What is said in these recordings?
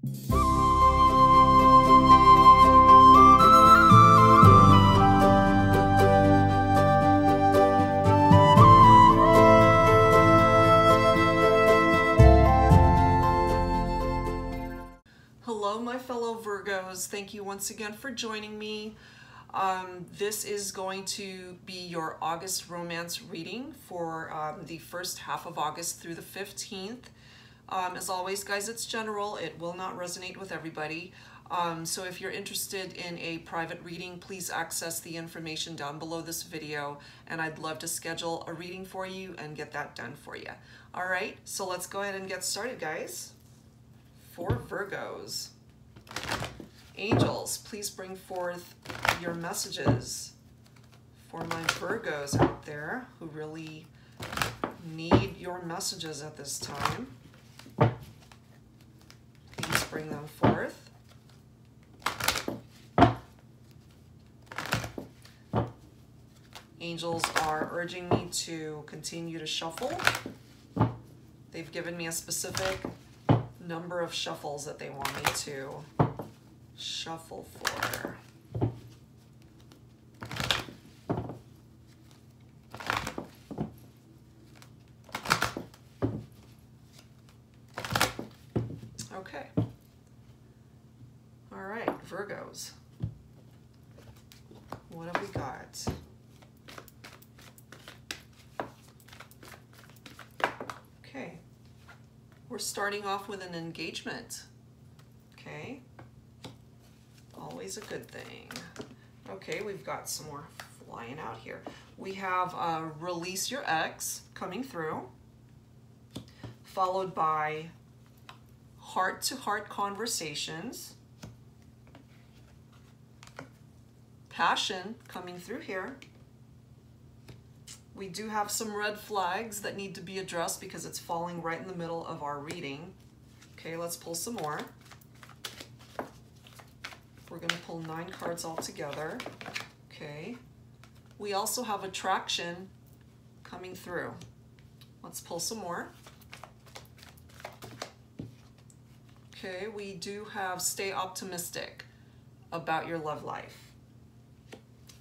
Hello, my fellow Virgos. Thank you once again for joining me. This is going to be your August romance reading for the first half of August through the 15th. As always, guys, it's general. It will not resonate with everybody. So if you're interested in a private reading, please access the information down below this video, and I'd love to schedule a reading for you and get that done for you. All right, so let's go ahead and get started, guys. For Virgos. Angels, please bring forth your messages for my Virgos out there who really need your messages at this time. Please bring them forth. Angels are urging me to continue to shuffle. They've given me a specific number of shuffles that they want me to shuffle for. Okay. All right, Virgos. What have we got? Okay. We're starting off with an engagement. Okay. Always a good thing. Okay, we've got some more flying out here. We have release your ex coming through, followed by heart-to-heart conversations, passion coming through here. We do have some red flags that need to be addressed because it's falling right in the middle of our reading. Okay, let's pull some more. We're going to pull 9 cards all together. Okay. We also have attraction coming through. Let's pull some more. Okay, we do have stay optimistic about your love life.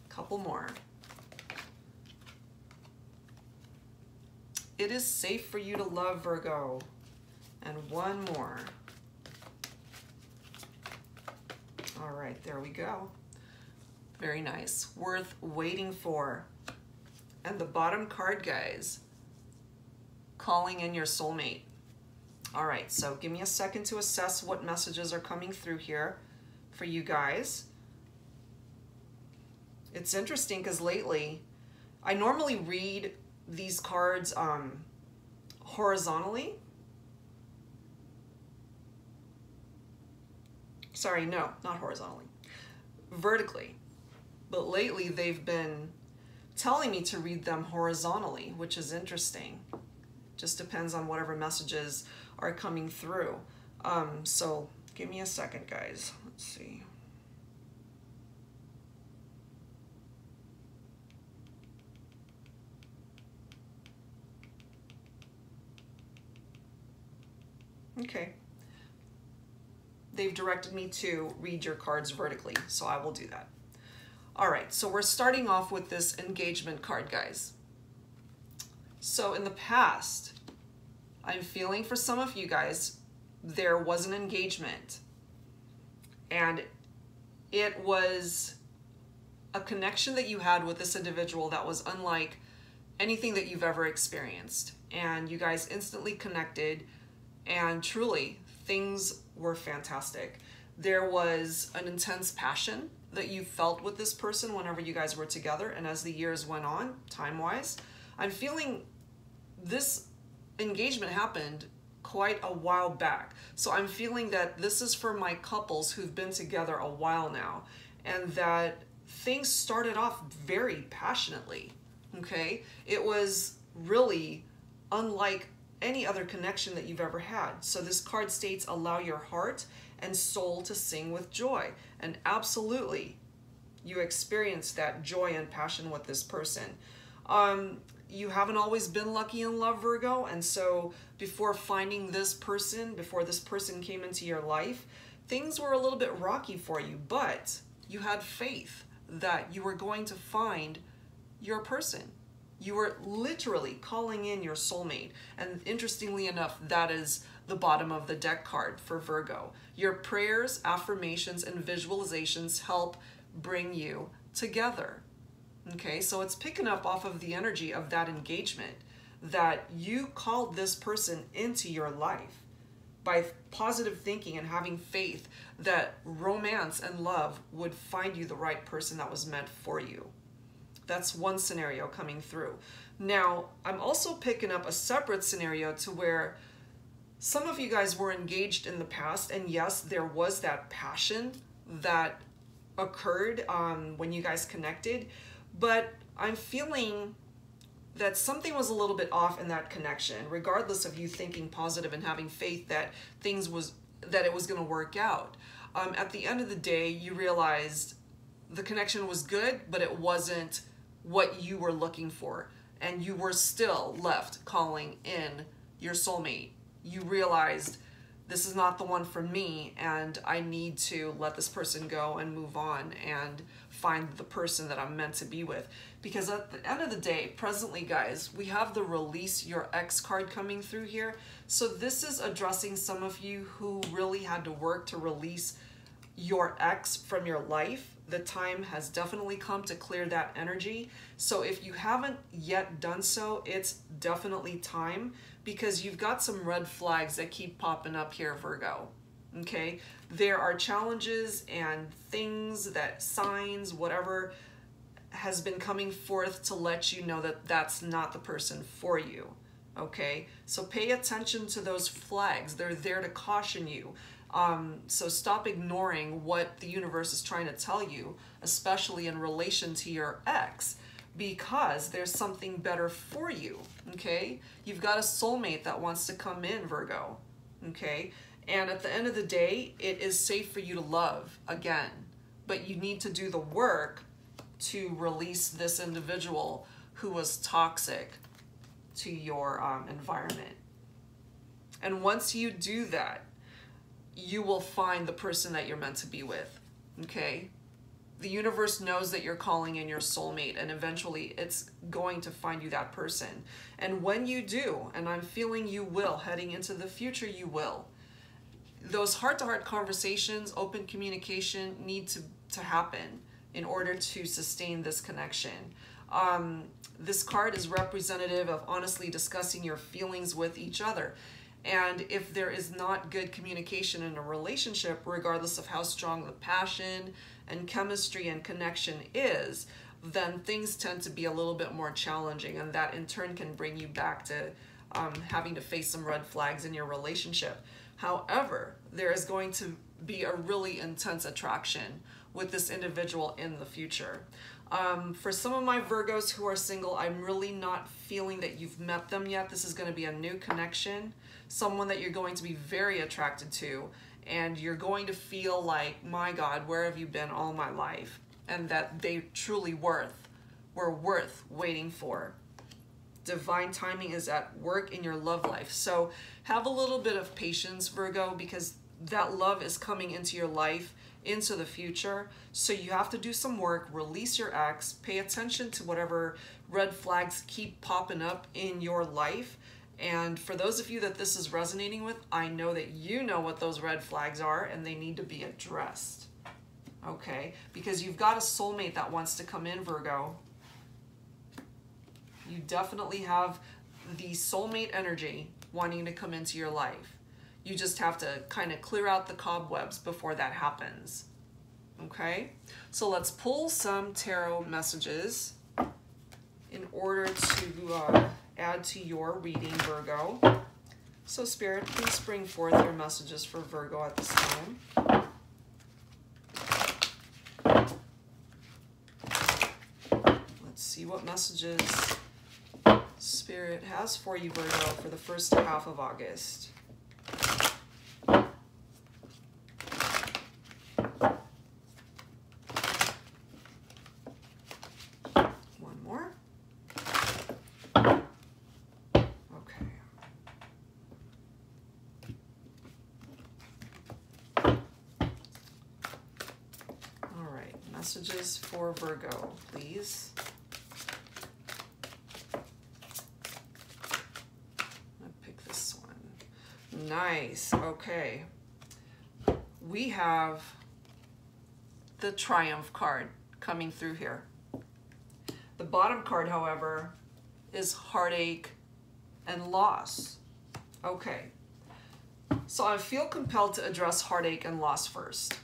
Couple more. It is safe for you to love, Virgo. And one more. All right, there we go. Very nice. Worth waiting for. And the bottom card, guys, calling in your soulmate. All right, so give me a second to assess what messages are coming through here for you guys. It's interesting because lately, I normally read these cards horizontally. Sorry, no, not horizontally. Vertically. But lately they've been telling me to read them horizontally, which is interesting. Just depends on whatever messages are coming through. So give me a second, guys. Let's see. Okay. They've directed me to read your cards vertically, so I will do that. All right, so we're starting off with this engagement card, guys. So in the past, I'm feeling for some of you guys, there was an engagement, and it was a connection that you had with this individual that was unlike anything that you've ever experienced. And you guys instantly connected, and truly, things were fantastic. There was an intense passion that you felt with this person whenever you guys were together, and as the years went on, time-wise, I'm feeling this engagement happened quite a while back. So I'm feeling that this is for my couples who've been together a while now, and that things started off very passionately, okay? It was really unlike any other connection that you've ever had. So this card states, allow your heart and soul to sing with joy. And absolutely, you experienced that joy and passion with this person. you haven't always been lucky in love, Virgo, and so before finding this person, before this person came into your life, things were a little bit rocky for you, but you had faith that you were going to find your person. You were literally calling in your soulmate. And interestingly enough, that is the bottom of the deck card for Virgo. Your prayers, affirmations, and visualizations help bring you together. Okay, so it's picking up off of the energy of that engagement, that you called this person into your life by positive thinking and having faith that romance and love would find you the right person that was meant for you. That's one scenario coming through. Now, I'm also picking up a separate scenario to where some of you guys were engaged in the past, and yes, there was that passion that occurred when you guys connected, but I'm feeling that something was a little bit off in that connection, regardless of you thinking positive and having faith that it was going to work out. At the end of the day, you realized the connection was good, but it wasn't what you were looking for, and you were still left calling in your soulmate. You realized this is not the one for me, and I need to let this person go and move on and find the person that I'm meant to be with. Because at the end of the day, presently, guys, we have the release your ex card coming through here. So this is addressing some of you who really had to work to release your ex from your life. The time has definitely come to clear that energy. So if you haven't yet done so, it's definitely time, because you've got some red flags that keep popping up here, Virgo. Okay, there are challenges and things, that signs, whatever has been coming forth to let you know that that's not the person for you. Okay, so pay attention to those flags. They're there to caution you. So stop ignoring what the universe is trying to tell you, especially in relation to your ex, because there's something better for you, okay? You've got a soulmate that wants to come in, Virgo, okay? And at the end of the day, it is safe for you to love again, but you need to do the work to release this individual who was toxic to your environment. And once you do that, you will find the person that you're meant to be with, okay? The universe knows that you're calling in your soulmate, and eventually it's going to find you that person. And when you do, and I'm feeling you will, heading into the future, you will, those heart-to-heart conversations, open communication need to happen in order to sustain this connection. This card is representative of honestly discussing your feelings with each other. And if there is not good communication in a relationship, regardless of how strong the passion and chemistry and connection is, then things tend to be a little bit more challenging, and that in turn can bring you back to having to face some red flags in your relationship. However, there is going to be a really intense attraction with this individual in the future. For some of my Virgos who are single, I'm really not feeling that you've met them yet. This is going to be a new connection, someone that you're going to be very attracted to, and you're going to feel like, my God, where have you been all my life? And that they truly were worth waiting for. Divine timing is at work in your love life. So have a little bit of patience, Virgo, because that love is coming into your life into the future. So you have to do some work, release your ex, pay attention to whatever red flags keep popping up in your life. And for those of you that this is resonating with, I know that you know what those red flags are, and they need to be addressed. Okay? Because you've got a soulmate that wants to come in, Virgo. You definitely have the soulmate energy wanting to come into your life. You just have to kind of clear out the cobwebs before that happens. Okay? So let's pull some tarot messages in order to add to your reading, Virgo. So Spirit, please bring forth your messages for Virgo at this time. Let's see what messages Spirit has for you, Virgo, for the first half of August. One more. Messages for Virgo, please. I'll pick this one. Nice. Okay. We have the Triumph card coming through here. The bottom card, however, is Heartache and Loss. Okay. So I feel compelled to address heartache and loss first.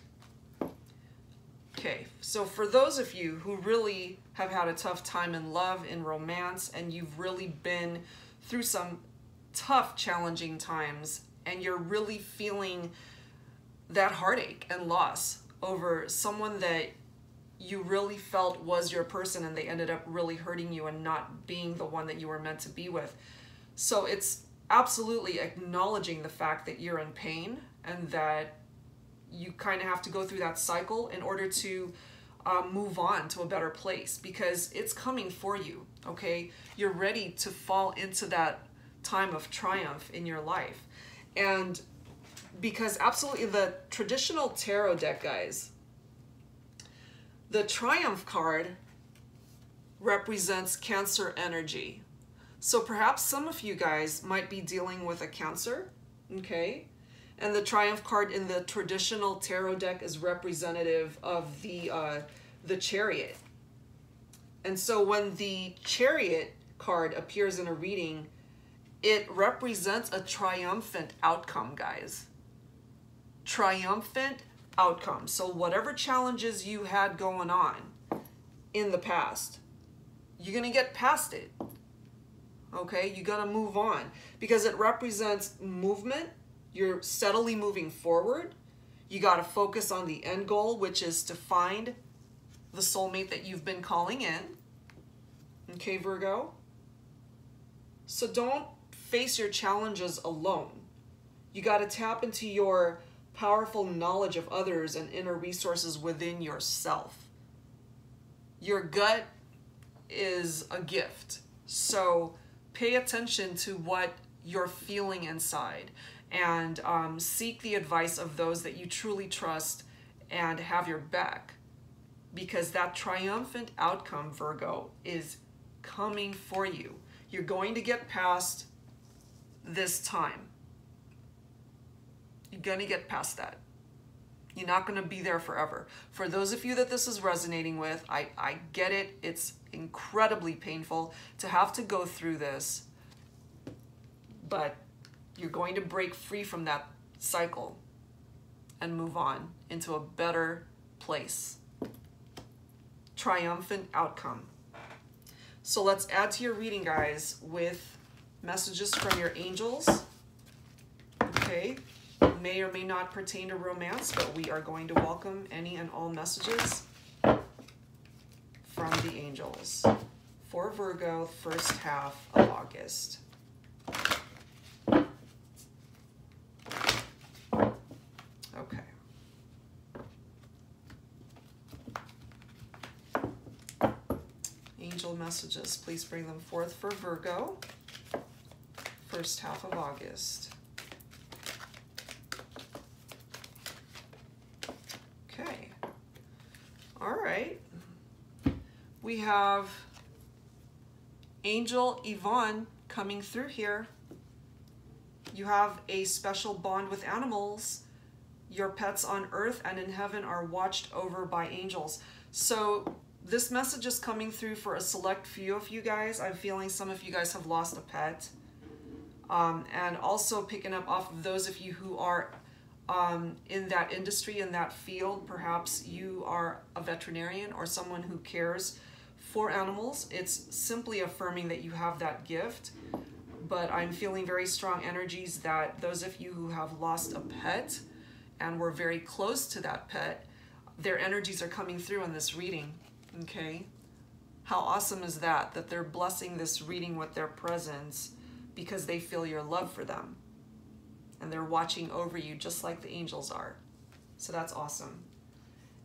Okay, so for those of you who really have had a tough time in love, in romance, and you've really been through some tough, challenging times, and you're really feeling that heartache and loss over someone that you really felt was your person and they ended up really hurting you and not being the one that you were meant to be with. So it's absolutely acknowledging the fact that you're in pain and that you kind of have to go through that cycle in order to move on to a better place, because it's coming for you, okay? You're ready to fall into that time of triumph in your life. And because absolutely the traditional tarot deck, guys, the Triumph card represents Cancer energy. So perhaps some of you guys might be dealing with a Cancer, okay? And the Triumph card in the traditional tarot deck is representative of the Chariot. And so when the Chariot card appears in a reading, it represents a triumphant outcome, guys. Triumphant outcome. So whatever challenges you had going on in the past, you're going to get past it. Okay? You got to move on because it represents movement. You're steadily moving forward. You got to focus on the end goal, which is to find the soulmate that you've been calling in. Okay, Virgo? So don't face your challenges alone. You got to tap into your powerful knowledge of others and inner resources within yourself. Your gut is a gift. So pay attention to what you're feeling inside and seek the advice of those that you truly trust and have your back, because that triumphant outcome, Virgo, is coming for you. You're going to get past this time. You're going to get past that. You're not going to be there forever. For those of you that this is resonating with, I get it. It's incredibly painful to have to go through this, but you're going to break free from that cycle and move on into a better place. Triumphant outcome. So let's add to your reading, guys, with messages from your angels. Okay. May or may not pertain to romance, but we are going to welcome any and all messages from the angels for Virgo, first half of August. Okay. Angel messages, please bring them forth for Virgo, first half of August. Okay. All right. We have Angel Yvonne coming through here. You have a special bond with animals. Your pets on earth and in heaven are watched over by angels. So this message is coming through for a select few of you guys. I'm feeling some of you guys have lost a pet. And also picking up off of those of you who are in that industry, in that field. Perhaps you are a veterinarian or someone who cares for animals. It's simply affirming that you have that gift. But I'm feeling very strong energies that those of you who have lost a pet and were very close to that pet, their energies are coming through in this reading. Okay? How awesome is that? That they're blessing this reading with their presence because they feel your love for them. And they're watching over you just like the angels are. So that's awesome.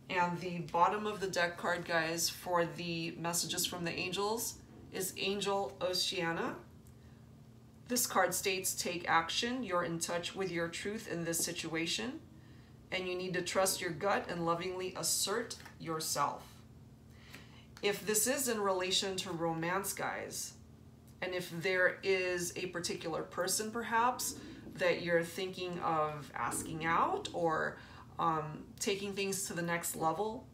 And the bottom of the deck card, guys, for the messages from the angels is Angel Oceana. This card states, take action. You're in touch with your truth in this situation. and you need to trust your gut and lovingly assert yourself. If this is in relation to romance, guys, and if there is a particular person perhaps that you're thinking of asking out or taking things to the next level,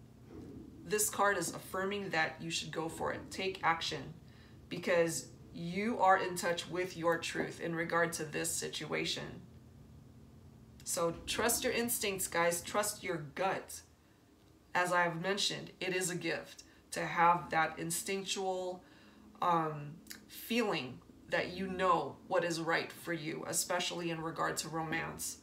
this card is affirming that you should go for it. Take action, because you are in touch with your truth in regard to this situation. So trust your instincts, guys. Trust your gut. As I have mentioned, it is a gift to have that instinctual feeling that you know what is right for you, especially in regard to romance.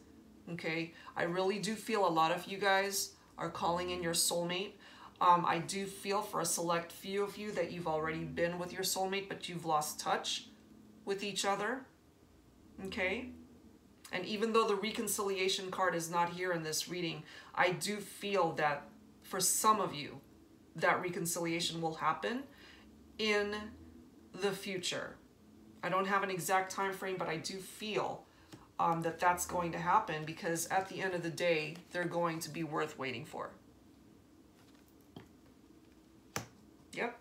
Okay, I really do feel a lot of you guys are calling in your soulmate. I do feel for a select few of you that you've already been with your soulmate, but you've lost touch with each other. Okay, and even though the reconciliation card is not here in this reading, I do feel that for some of you, that reconciliation will happen in the future. I don't have an exact time frame, but I do feel that that's going to happen, because at the end of the day, they're going to be worth waiting for. Yep.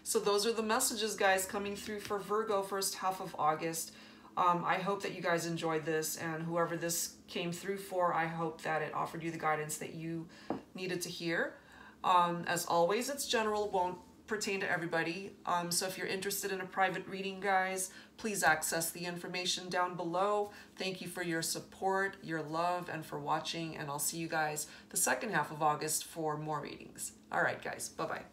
So those are the messages, guys, coming through for Virgo first half of August. I hope that you guys enjoyed this, and whoever this came through for, I hope that it offered you the guidance that you needed to hear. As always, it's general, won't pertain to everybody. So if you're interested in a private reading, guys, please access the information down below. Thank you for your support, your love, and for watching, and I'll see you guys the second half of August for more readings. All right, guys, bye-bye.